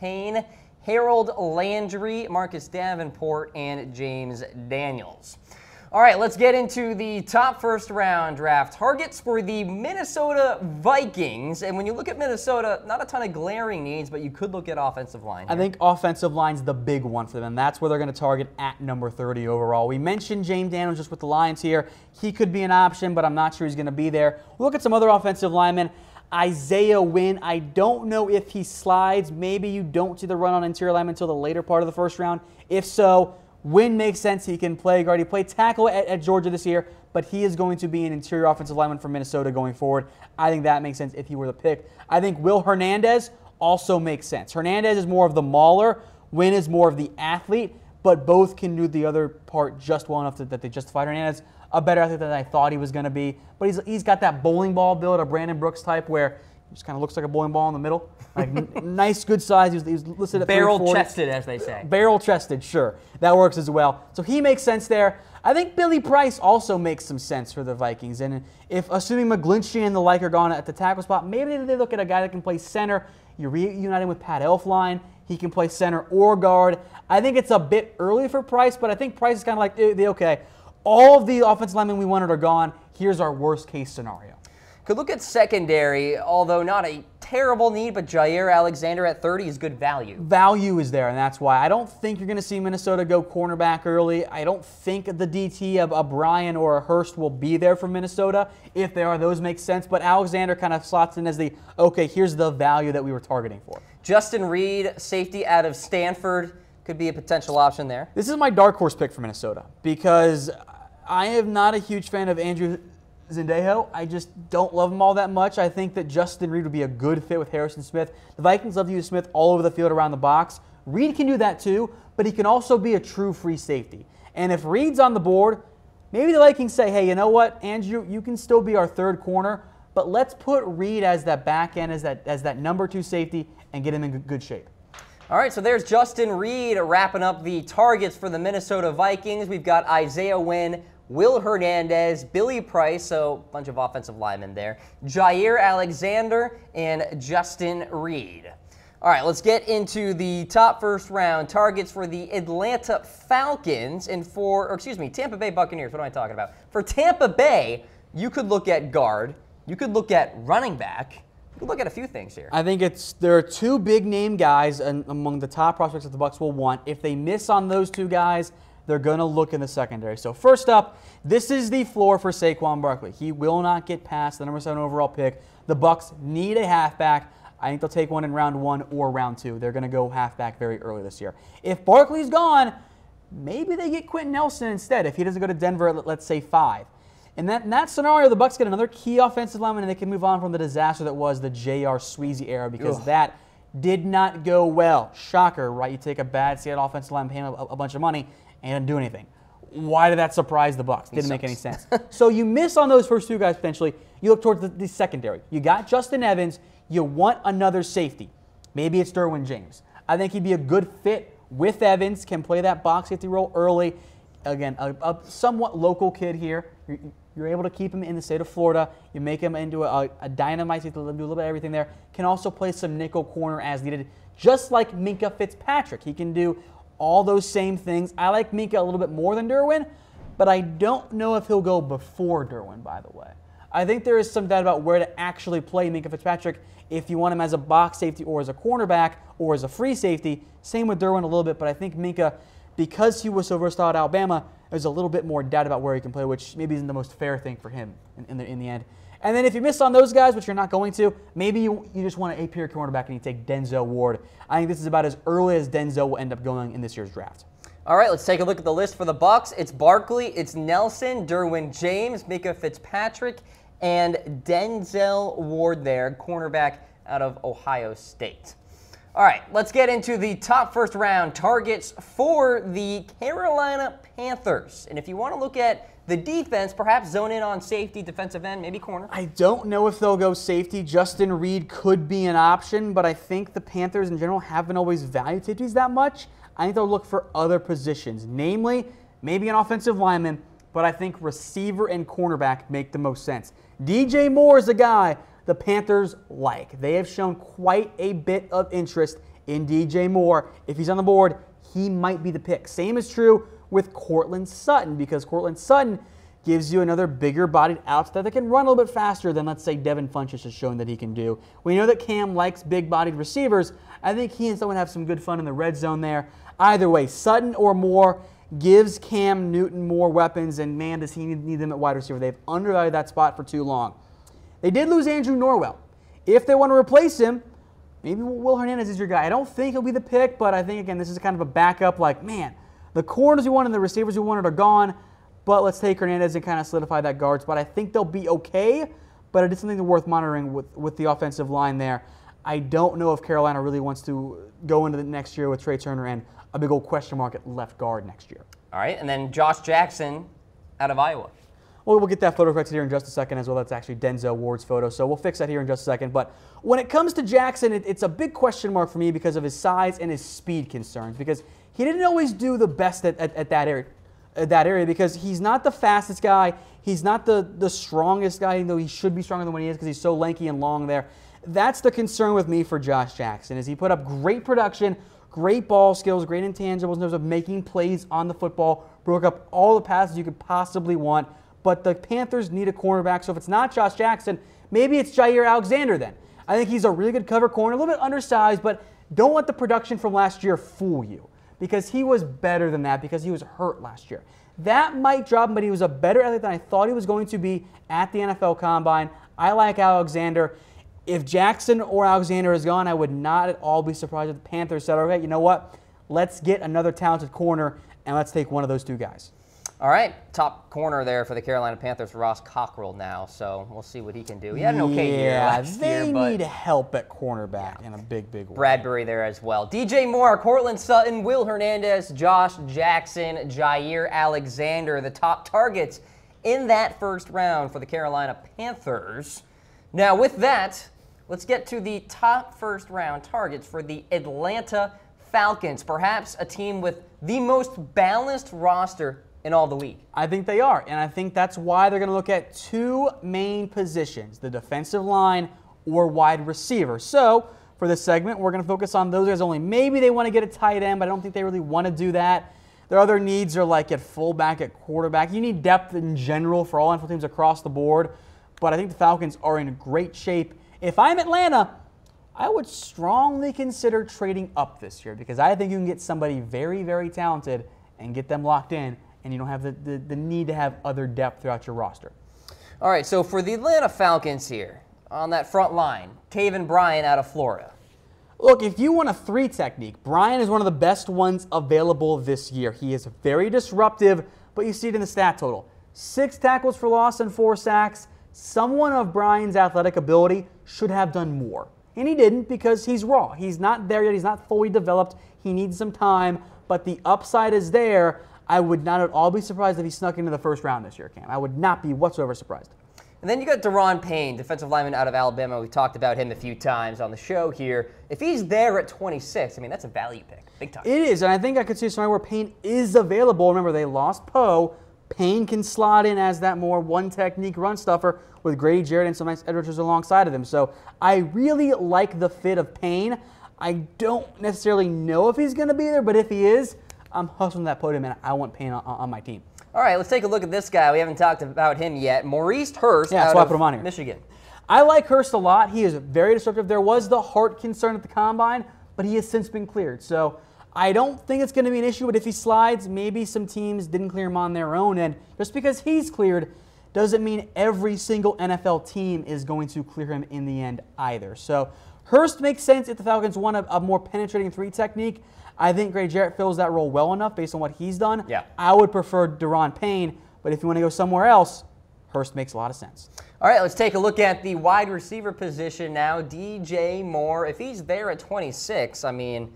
[SPEAKER 1] Payne, Harold Landry, Marcus Davenport, and James Daniels. All right, let's get into the top first-round draft targets for the Minnesota Vikings. And when you look at Minnesota, not a ton of glaring needs, but you could look at offensive line here.
[SPEAKER 2] I think offensive line's the big one for them, and that's where they're going to target at number 30 overall. We mentioned James Daniels just with the Lions here. He could be an option, but I'm not sure he's going to be there. We'll look at some other offensive linemen. Isaiah Wynn, I don't know if he slides. Maybe you don't see the run on interior lineman until the later part of the first round. If so, Wynn makes sense. He can play guard. He played tackle at Georgia this year, but he is going to be an interior offensive lineman for Minnesota going forward. I think that makes sense if he were the pick. I think Will Hernandez also makes sense. Hernandez is more of the mauler. Wynn is more of the athlete, but both can do the other part just well enough that they justified Hernandez. A better athlete than I thought he was going to be, but he's got that bowling ball build, a Brandon Brooks type, where he just kind of looks like a bowling ball in the middle. Like nice, good size. He was listed at
[SPEAKER 1] barrel-chested, as they say.
[SPEAKER 2] Barrel-chested, sure. That works as well. So he makes sense there. I think Billy Price also makes some sense for the Vikings. And if, assuming McGlinchey and the like are gone at the tackle spot, maybe they look at a guy that can play center. You reunite him with Pat Elflein. He can play center or guard. I think it's a bit early for Price, but I think Price is kind of like, okay, all of the offensive linemen we wanted are gone. Here's our worst-case scenario.
[SPEAKER 1] Could look at secondary, although not a terrible need, but Jair Alexander at 30 is good value.
[SPEAKER 2] Value is there, and that's why I don't think you're going to see Minnesota go cornerback early. I don't think the DT of a Bryan or a Hurst will be there for Minnesota. If they are, those make sense, but Alexander kind of slots in as the, okay, here's the value that we were targeting for.
[SPEAKER 1] Justin Reed, safety out of Stanford, could be a potential option there.
[SPEAKER 2] This is my dark horse pick for Minnesota because I am not a huge fan of Andrew Zendejo. I just don't love him all that much. I think that Justin Reed would be a good fit with Harrison Smith. The Vikings love to use Smith all over the field around the box. Reed can do that too, but he can also be a true free safety. And if Reed's on the board, maybe the Vikings say, hey, you know what, Andrew, you can still be our third corner, but let's put Reed as that back end, as that number 2 safety, and get him in good shape.
[SPEAKER 1] All right, so there's Justin Reed wrapping up the targets for the Minnesota Vikings. We've got Isaiah Wynn, Will Hernandez, Billy Price, so a bunch of offensive linemen there, Jair Alexander, and Justin Reed. All right, let's get into the top first-round targets for the Atlanta Falcons and Tampa Bay Buccaneers. What am I talking about? For Tampa Bay, you could look at guard, you could look at running back, you could look at a few things here.
[SPEAKER 2] I think there are 2 big-name guys among the top prospects that the Bucs will want. If they miss on those 2 guys, they're going to look in the secondary. So first up, this is the floor for Saquon Barkley. He will not get past the number 7 overall pick. The Bucs need a halfback. I think they'll take one in round 1 or round 2. They're going to go halfback very early this year. If Barkley's gone, maybe they get Quenton Nelson instead. If he doesn't go to Denver at, let's say, 5. In that scenario, the Bucs get another key offensive lineman, and they can move on from the disaster that was the J.R. Sweezy era because that did not go well. Shocker, right? You take a bad Seattle offensive lineman, pay him a bunch of money, and didn't do anything. Why did that surprise the Bucs? Didn't make any sense. So you miss on those first 2 guys potentially. You look towards the secondary. You got Justin Evans. You want another safety. Maybe it's Derwin James. I think he'd be a good fit with Evans, can play that box safety role early. Again, a somewhat local kid here. You're able to keep him in the state of Florida. You make him into a dynamite safety, do a little bit of everything there. Can also play some nickel corner as needed, just like Minkah Fitzpatrick. He can do all those same things. I like Minkah a little bit more than Derwin, but I don't know if he'll go before Derwin, by the way. I think there is some doubt about where to actually play Minkah Fitzpatrick if you want him as a box safety or as a cornerback or as a free safety. Same with Derwin a little bit, but I think Minkah, because he was so versatile at Alabama, there's a little bit more doubt about where he can play, which maybe isn't the most fair thing for him in the end. And then if you miss on those guys, which you're not going to, maybe you just want an A-pure cornerback and you take Denzel Ward. I think this is about as early as Denzel will end up going in this year's draft.
[SPEAKER 1] All right, let's take a look at the list for the Bucs. It's Barkley, it's Nelson, Derwin James, Minkah Fitzpatrick, and Denzel Ward there, cornerback out of Ohio State. All right, let's get into the top first-round targets for the Carolina Panthers. And if you want to look at the defense, perhaps zone in on safety, defensive end, maybe corner.
[SPEAKER 2] I don't know if they'll go safety. Justin Reed could be an option, but I think the Panthers in general haven't always valued safeties that much. I think they'll look for other positions, namely maybe an offensive lineman, but I think receiver and cornerback make the most sense. DJ Moore is a guy the Panthers like. They have shown quite a bit of interest in DJ Moore. If he's on the board, he might be the pick. Same is true with Courtland Sutton, because Courtland Sutton gives you another bigger-bodied outside that can run a little bit faster than, let's say, Devin Funchess has shown that he can do. We know that Cam likes big-bodied receivers. I think he and Sutton have some good fun in the red zone there. Either way, Sutton or Moore gives Cam Newton more weapons, and man, does he need them at wide receiver. They've undervalued that spot for too long. They did lose Andrew Norwell. If they want to replace him, maybe Will Hernandez is your guy. I don't think he'll be the pick, but I think, again, this is kind of a backup, like, man, the corners we wanted and the receivers we wanted are gone, but let's take Hernandez and kind of solidify that guard spot. I think they'll be okay, but it is something worth monitoring with the offensive line there. I don't know if Carolina really wants to go into the next year with Trey Turner and a big old question mark at left guard next year.
[SPEAKER 1] All right, and then Josh Jackson out of Iowa.
[SPEAKER 2] Well, we'll get that photo corrected here in just a second as well. That's actually Denzel Ward's photo, so we'll fix that here in just a second. But when it comes to Jackson, it's a big question mark for me because of his size and his speed concerns, because he didn't always do the best at that area because he's not the fastest guy. He's not the strongest guy, even though he should be stronger than what he is because he's so lanky and long there. That's the concern with me for Josh Jackson, is he put up great production, great ball skills, great intangibles in terms of making plays on the football, broke up all the passes you could possibly want. But the Panthers need a cornerback, so if it's not Josh Jackson, maybe it's Jair Alexander then. I think he's a really good cover corner, a little bit undersized, but don't let the production from last year fool you, because he was better than that because he was hurt last year. That might drop him, but he was a better athlete than I thought he was going to be at the NFL Combine. I like Alexander. If Jackson or Alexander is gone, I would not at all be surprised if the Panthers said, okay, you know what? Let's get another talented corner, and let's take one of those two guys.
[SPEAKER 1] All right, top corner there for the Carolina Panthers, Ross Cockrell now, so we'll see what he can do. He had an okay year last year, but
[SPEAKER 2] they need help at cornerback in a big way.
[SPEAKER 1] Bradbury there as well. DJ Moore, Courtland Sutton, Will Hernandez, Josh Jackson, Jair Alexander, the top targets in that first round for the Carolina Panthers. Now with that, let's get to the top first round targets for the Atlanta Falcons, perhaps a team with the most balanced roster in all the league.
[SPEAKER 2] I think they are, and I think that's why they're going to look at two main positions, the defensive line or wide receiver. So for this segment, we're going to focus on those guys only. Maybe they want to get a tight end, but I don't think they really want to do that. Their other needs are like at fullback, at quarterback. You need depth in general for all NFL teams across the board, but I think the Falcons are in great shape. If I'm Atlanta, I would strongly consider trading up this year because I think you can get somebody very, very talented and get them locked in, and you don't have the need to have other depth throughout your roster.
[SPEAKER 1] All right, so for the Atlanta Falcons here, on that front line, Taven Bryan out of Florida.
[SPEAKER 2] Look, if you want a 3 technique, Bryan is one of the best ones available this year. He is very disruptive, but you see it in the stat total. 6 tackles for loss and 4 sacks. Someone of Bryan's athletic ability should have done more. And he didn't because he's raw. He's not there yet. He's not fully developed. He needs some time, but the upside is there. I would not at all be surprised if he snuck into the first round this year, Cam. I would not be whatsoever surprised.
[SPEAKER 1] And then you got Daron Payne, defensive lineman out of Alabama. We've talked about him a few times on the show here. If he's there at 26, I mean, that's a value pick, big time.
[SPEAKER 2] It is, and I think I could see a scenario where Payne is available. Remember, they lost Poe. Payne can slot in as that more one-technique run stuffer with Grady Jarrett and some nice edge rushers alongside of him. So I really like the fit of Payne. I don't necessarily know if he's going to be there, but if he is, I'm hustling that podium, and I want Payne on my team.
[SPEAKER 1] All right, let's take a look at this guy. We haven't talked about him yet. Maurice Hurst out of Michigan.
[SPEAKER 2] I like Hurst a lot. He is very disruptive. There was the heart concern at the Combine, but he has since been cleared. So I don't think it's going to be an issue, but if he slides, maybe some teams didn't clear him on their own. And just because he's cleared doesn't mean every single NFL team is going to clear him in the end either. So Hurst makes sense if the Falcons want a more penetrating 3 technique. I think Grady Jarrett fills that role well enough based on what he's done.
[SPEAKER 1] Yeah.
[SPEAKER 2] I would prefer Daron Payne, but if you want to go somewhere else, Hurst makes a lot of sense.
[SPEAKER 1] All right, let's take a look at the wide receiver position now. DJ Moore, if he's there at 26, I mean,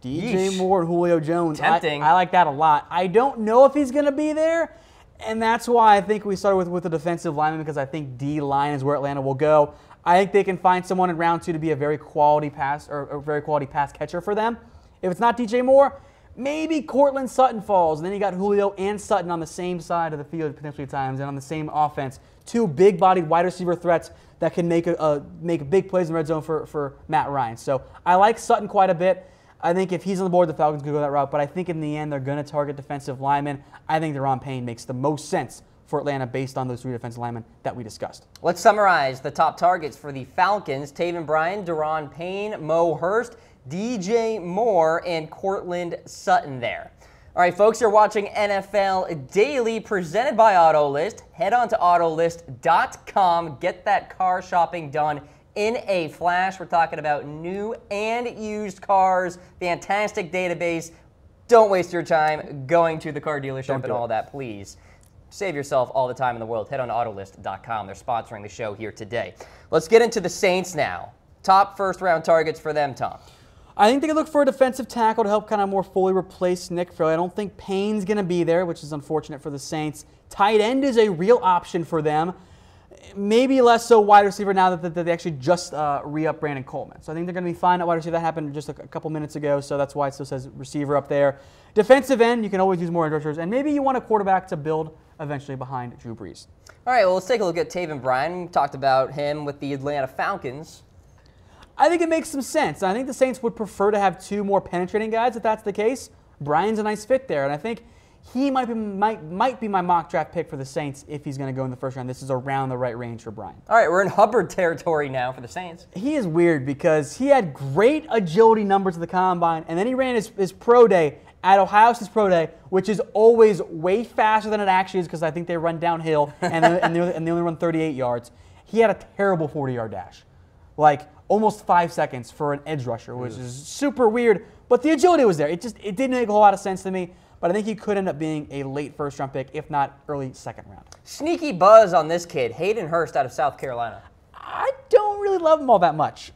[SPEAKER 2] DJ Moore and Julio Jones.
[SPEAKER 1] Tempting.
[SPEAKER 2] I like that a lot. I don't know if he's going to be there, and that's why I think we started with the defensive lineman, because I think D-line is where Atlanta will go. I think they can find someone in round 2 to be a very quality pass catcher for them. If it's not DJ Moore, maybe Cortland Sutton falls, and then you got Julio and Sutton on the same side of the field potentially at times, and on the same offense. 2 big-bodied wide receiver threats that can make big plays in the red zone for Matt Ryan. So I like Sutton quite a bit. I think if he's on the board, the Falcons could go that route, but I think in the end they're going to target defensive linemen. I think Payne makes the most sense for Atlanta based on those 3 defensive linemen that we discussed.
[SPEAKER 1] Let's summarize the top targets for the Falcons. Taven Bryan, Payne, Mo Hurst, DJ Moore, and Cortland Sutton there. All right, folks, you're watching NFL Daily presented by AutoList. Head on to Autolist.com. Get that car shopping done in a flash. We're talking about new and used cars. Fantastic database. Don't waste your time going to the car dealership and all that, please. Save yourself all the time in the world. Head on to Autolist.com. They're sponsoring the show here today. Let's get into the Saints now. Top first-round targets for them, Tom.
[SPEAKER 2] I think they could look for a defensive tackle to help kind of more fully replace Nick Fairley. I don't think Payne's going to be there, which is unfortunate for the Saints. Tight end is a real option for them. Maybe less so wide receiver now that they actually just re-up Brandon Coleman. So I think they're going to be fine at wide receiver. That happened just a couple minutes ago, so that's why it still says receiver up there. Defensive end, you can always use more edge rushers, and maybe you want a quarterback to build eventually behind Drew Brees.
[SPEAKER 1] All right, well, let's take a look at Taven Bryan. We talked about him with the Atlanta Falcons.
[SPEAKER 2] I think it makes some sense. I think the Saints would prefer to have 2 more penetrating guys if that's the case. Bryan's a nice fit there, and I think he might be my mock draft pick for the Saints if he's going to go in the first round. This is around the right range for Bryan.
[SPEAKER 1] All right, we're in Hubbard territory now for the Saints.
[SPEAKER 2] He is weird because he had great agility numbers at the Combine, and then he ran his pro day at Ohio State's pro day, which is always way faster than it actually is because I think they run downhill and they only run 38 yards. He had a terrible 40-yard dash, like almost 5 seconds for an edge rusher, which is super weird. But the agility was there. It didn't make a whole lot of sense to me. But I think he could end up being a late first-round pick, if not early second-round.
[SPEAKER 1] Sneaky buzz on this kid, Hayden Hurst out of South Carolina.
[SPEAKER 2] I don't really love him all that much.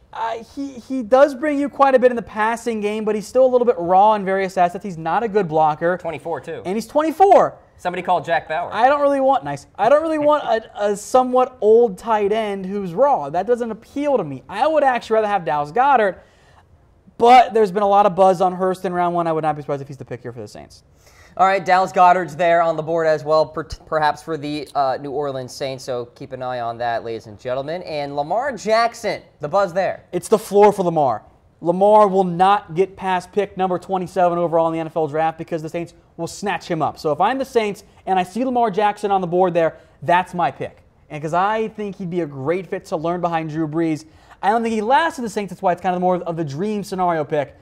[SPEAKER 2] He does bring you quite a bit in the passing game, but he's still a little bit raw in various assets. He's not a good blocker.
[SPEAKER 1] 24, too.
[SPEAKER 2] And he's 24.
[SPEAKER 1] Somebody called Jack Bauer.
[SPEAKER 2] I don't really want a somewhat old tight end who's raw. That doesn't appeal to me. I would actually rather have Dallas Goedert, but there's been a lot of buzz on Hurst in round 1. I would not be surprised if he's the pick here for the Saints.
[SPEAKER 1] All right, Dallas Goedert's there on the board as well, perhaps for the New Orleans Saints, so keep an eye on that, ladies and gentlemen. And Lamar Jackson, the buzz there.
[SPEAKER 2] It's the floor for Lamar. Lamar will not get past pick number 27 overall in the NFL draft because the Saints will snatch him up. So if I'm the Saints and I see Lamar Jackson on the board there, that's my pick. And because I think he'd be a great fit to learn behind Drew Brees. I don't think he lasts in the Saints. That's why it's kind of more of the dream scenario pick.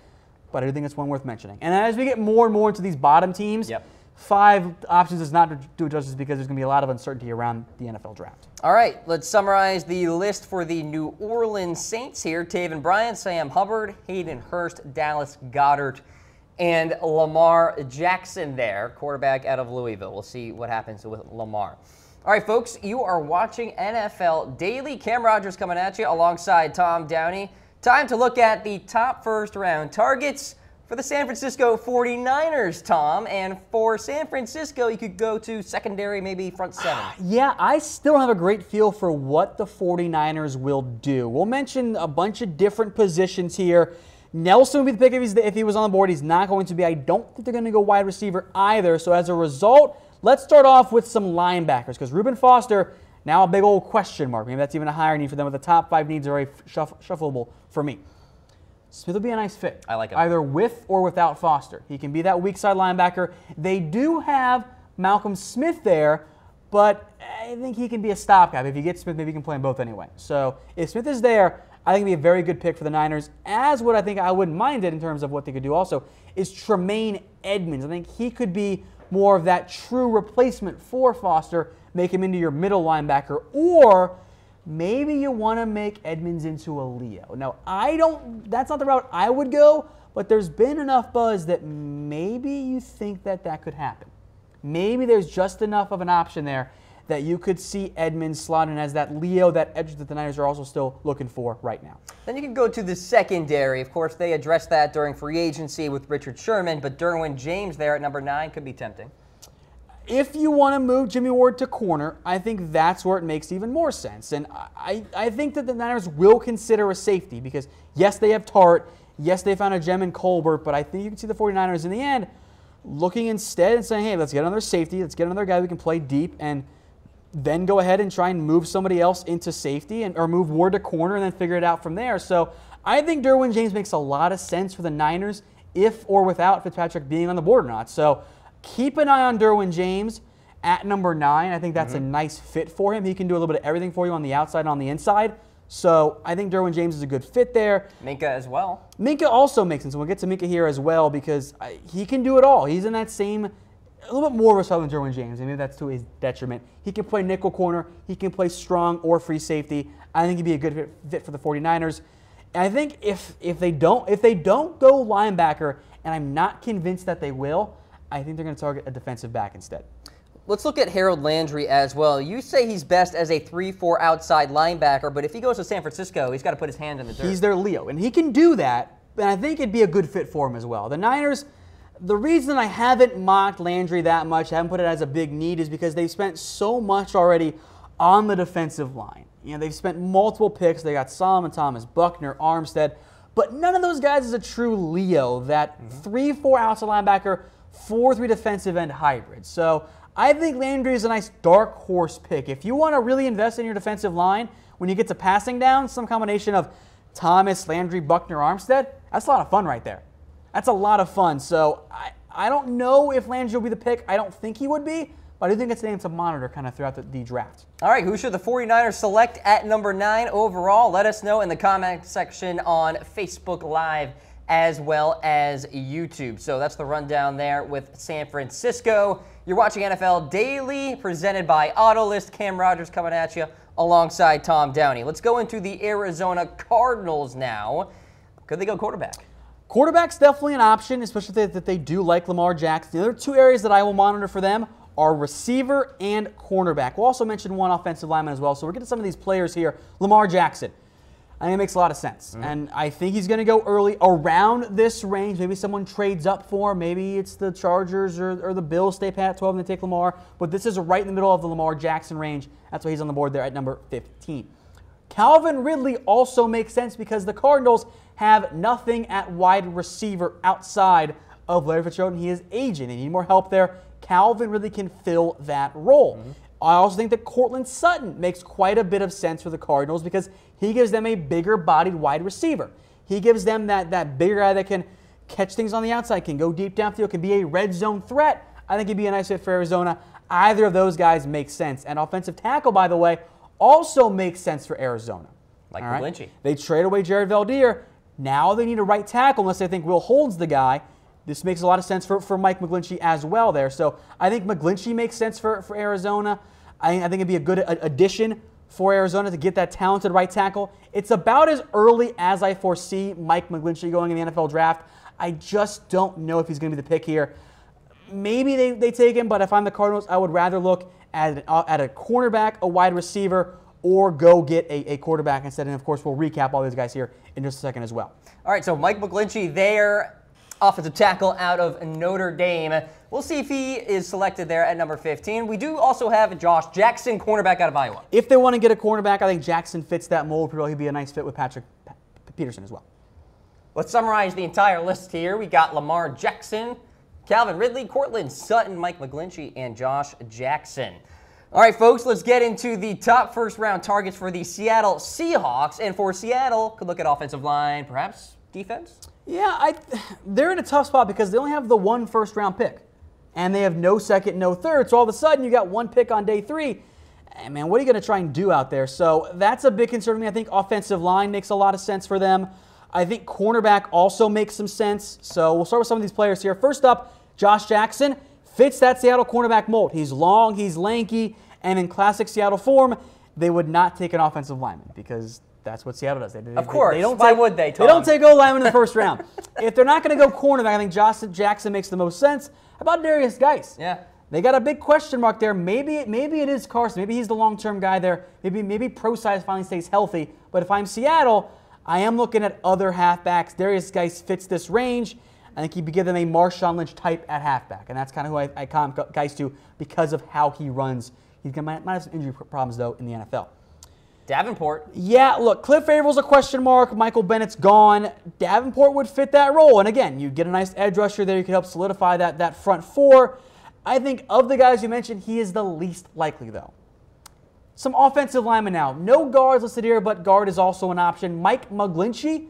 [SPEAKER 2] But I do think it's one worth mentioning. And as we get more and more into these bottom teams, 5 options does not do it justice because there's going to be a lot of uncertainty around the NFL draft.
[SPEAKER 1] All right, let's summarize the list for the New Orleans Saints here. Taven Bryan, Sam Hubbard, Hayden Hurst, Dallas Goedert, and Lamar Jackson there, quarterback out of Louisville. We'll see what happens with Lamar. All right, folks, you are watching NFL Daily. Cam Rogers coming at you alongside Tom Downey. Time to look at the top first-round targets for the San Francisco 49ers, Tom. And for San Francisco, you could go to secondary, maybe front 7.
[SPEAKER 2] Yeah, I still don't have a great feel for what the 49ers will do. We'll mention a bunch of different positions here. Nelson would be the pick if he was on the board. He's not going to be. I don't think they're going to go wide receiver either. So as a result, let's start off with some linebackers because Reuben Foster, now a big old question mark. Maybe that's even a higher need for them, but the top 5 needs are very shuffleable for me. Smith would be a nice fit.
[SPEAKER 1] I like him.
[SPEAKER 2] Either with or without Foster. He can be that weak side linebacker. They do have Malcolm Smith there, but I think he can be a stopgap. If you get Smith, maybe you can play them both anyway. So if Smith is there, I think it'd be a very good pick for the Niners. As what I think I wouldn't mind it in terms of what they could do also is Tremaine Edmonds. I think he could be more of that true replacement for Foster, make him into your middle linebacker, or maybe you want to make Edmonds into a Leo. Now, that's not the route I would go, but there's been enough buzz that maybe you think that could happen. Maybe there's just enough of an option there that you could see Edmonds slot in as that Leo, that edge that the Niners are also still looking for right now.
[SPEAKER 1] Then you can go to the secondary. Of course, they addressed that during free agency with Richard Sherman, but Derwin James there at number 9 could be tempting.
[SPEAKER 2] If you want to move Jimmy Ward to corner, I think that's where it makes even more sense. And I think that the Niners will consider a safety because, yes, they have Tart. Yes, they found a gem in Colbert, but I think you can see the 49ers in the end looking instead and saying, hey, let's get another safety. Let's get another guy who can play deep and then go ahead and try and move somebody else into safety or move Ward to corner and then figure it out from there. So I think Derwin James makes a lot of sense for the Niners if or without Fitzpatrick being on the board or not. So keep an eye on Derwin James at number 9. I think that's a nice fit for him. He can do a little bit of everything for you on the outside and on the inside. So I think Derwin James is a good fit there.
[SPEAKER 1] Minkah as well.
[SPEAKER 2] Minkah also makes sense. We'll get to Minkah here as well because he can do it all. He's in that same, a little bit more versatile than Derwin James. Maybe that's to his detriment. He can play nickel corner. He can play strong or free safety. I think he'd be a good fit for the 49ers. And I think if they don't go linebacker, and I'm not convinced that they will, I think they're going to target a defensive back instead.
[SPEAKER 1] Let's look at Harold Landry as well. You say he's best as a 3-4 outside linebacker, but if he goes to San Francisco, he's got to put his hand in the dirt.
[SPEAKER 2] He's their Leo, and he can do that, and I think it'd be a good fit for him as well. The Niners, the reason I haven't mocked Landry that much, I haven't put it as a big need, is because they've spent so much already on the defensive line. You know, they've spent multiple picks. They got Solomon Thomas, Buckner, Armstead, but none of those guys is a true Leo, that 3-4 outside linebacker, 4-3 defensive end hybrid. So I think Landry is a nice dark horse pick. If you want to really invest in your defensive line, when you get to passing down, some combination of Thomas, Landry, Buckner, Armstead, that's a lot of fun right there. That's a lot of fun. So I don't know if Landry will be the pick. I don't think he would be, but I do think it's a name to monitor kind of throughout the draft.
[SPEAKER 1] All right, who should the 49ers select at number 9 overall? Let us know in the comment section on Facebook Live as well as YouTube. So that's the rundown there with San Francisco. You're watching NFL Daily, presented by Autolist. Cam Rogers coming at you alongside Tom Downey. Let's go into the Arizona Cardinals now. Could they go quarterback?
[SPEAKER 2] Quarterback's definitely an option, especially if they do like Lamar Jackson. The other two areas that I will monitor for them are receiver and cornerback. We'll also mention one offensive lineman as well. So we're getting some of these players here. Lamar Jackson. I think it makes a lot of sense. And I think he's going to go early around this range. Maybe someone trades up for him. Maybe it's the Chargers or the Bills stay pat at 12 and they take Lamar. But this is right in the middle of the Lamar Jackson range. That's why he's on the board there at number 15. Calvin Ridley also makes sense because the Cardinals have nothing at wide receiver outside of Larry Fitzgerald, and he is aging. They need more help there. Calvin Ridley can fill that role. I also think that Cortland Sutton makes quite a bit of sense for the Cardinals because he gives them a bigger-bodied wide receiver. He gives them that bigger guy that can catch things on the outside, can go deep downfield, can be a red zone threat. I think he'd be a nice fit for Arizona. Either of those guys makes sense. And offensive tackle, by the way, also makes sense for Arizona.
[SPEAKER 1] Like McGlinchey.
[SPEAKER 2] They trade away Jared Valdir. Now they need a right tackle unless they think Will Hold's the guy. This makes a lot of sense for Mike McGlinchey as well there. So I think McGlinchey makes sense for Arizona. I think it'd be a good addition for Arizona to get that talented right tackle. It's about as early as I foresee Mike McGlinchey going in the NFL draft. I just don't know if he's going to be the pick here. Maybe they take him, but if I'm the Cardinals, I would rather look at a cornerback, a wide receiver, or go get a quarterback instead. And, of course, we'll recap all these guys here in just a second as well.
[SPEAKER 1] All right, so Mike McGlinchey there, offensive tackle out of Notre Dame. We'll see if he is selected there at number 15. We do also have Josh Jackson, cornerback out of Iowa.
[SPEAKER 2] If they want to get a cornerback, I think Jackson fits that mold. He'd be a nice fit with Patrick Peterson as well.
[SPEAKER 1] Let's summarize the entire list here. We got Lamar Jackson, Calvin Ridley, Cortland Sutton, Mike McGlinchey, and Josh Jackson. All right, folks, let's get into the top first-round targets for the Seattle Seahawks. And for Seattle, could look at offensive line, perhaps defense?
[SPEAKER 2] Yeah, they're in a tough spot because they only have the one first-round pick. And they have no second, no third. So all of a sudden, you got one pick on day 3. And man, what are you going to try and do out there? So that's a big concern for me. I think offensive line makes a lot of sense for them. I think cornerback also makes some sense. So we'll start with some of these players here. First up, Josh Jackson fits that Seattle cornerback mold. He's long, he's lanky, and in classic Seattle form, they would not take an offensive lineman because that's what Seattle does.
[SPEAKER 1] Of course. Why would they, Tom?
[SPEAKER 2] They don't take O-lineman in the first round. If they're not going to go cornerback, I think Josh Jackson makes the most sense. How about Derrius Guice?
[SPEAKER 1] Yeah.
[SPEAKER 2] They got a big question mark there. Maybe it is Carson. Maybe he's the long-term guy there. Maybe Pro-Size finally stays healthy. But if I'm Seattle, I am looking at other halfbacks. Derrius Guice fits this range. I think he'd give them a Marshawn Lynch type at halfback. And that's kind of who I comp Guice to because of how he runs. He might have some injury problems, though, in the NFL.
[SPEAKER 1] Davenport.
[SPEAKER 2] Yeah, look, Cliff Avrill's a question mark. Michael Bennett's gone. Davenport would fit that role. And again, you get a nice edge rusher there. You could help solidify that front four. I think of the guys you mentioned, he is the least likely, though. Some offensive linemen now. No guards listed here, but guard is also an option. Mike McGlinchey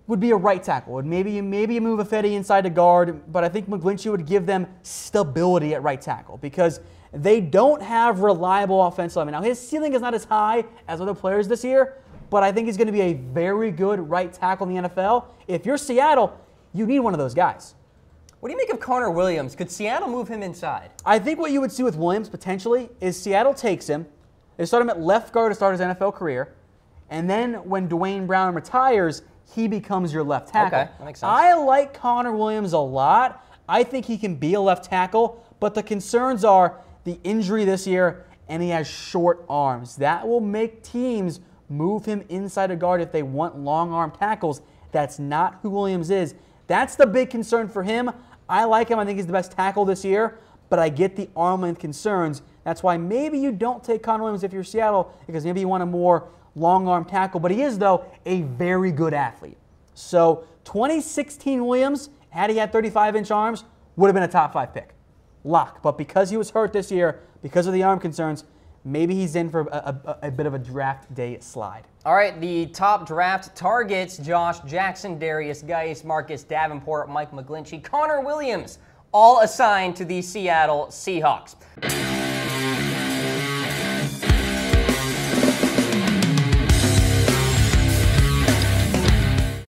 [SPEAKER 2] would be a right tackle. Maybe you move Ifedi inside to guard, but I think McGlinchey would give them stability at right tackle because they don't have reliable offensive linemen. Now, his ceiling is not as high as other players this year, but I think he's going to be a very good right tackle in the NFL. If you're Seattle, you need one of those guys.
[SPEAKER 1] What do you make of Connor Williams? Could Seattle move him inside?
[SPEAKER 2] I think what you would see with Williams potentially is Seattle takes him. They start him at left guard to start his NFL career. And then when Dwayne Brown retires, he becomes your left tackle.
[SPEAKER 1] Okay, that makes sense.
[SPEAKER 2] I like Connor Williams a lot. I think he can be a left tackle. But the concerns are the injury this year, and he has short arms. That will make teams move him inside a guard if they want long arm tackles. That's not who Williams is. That's the big concern for him. I like him. I think he's the best tackle this year, but I get the arm length concerns. That's why maybe you don't take Connor Williams if you're Seattle, because maybe you want a more long arm tackle. But he is, though, a very good athlete. So 2016 Williams, had he had 35-inch arms, would have been a top 5 pick. Lock. But because he was hurt this year, because of the arm concerns, maybe he's in for a bit of a draft day slide.
[SPEAKER 1] All right, the top draft targets: Josh Jackson, Derrius Guice, Marcus Davenport, Mike McGlinchey, Connor Williams, all assigned to the Seattle Seahawks.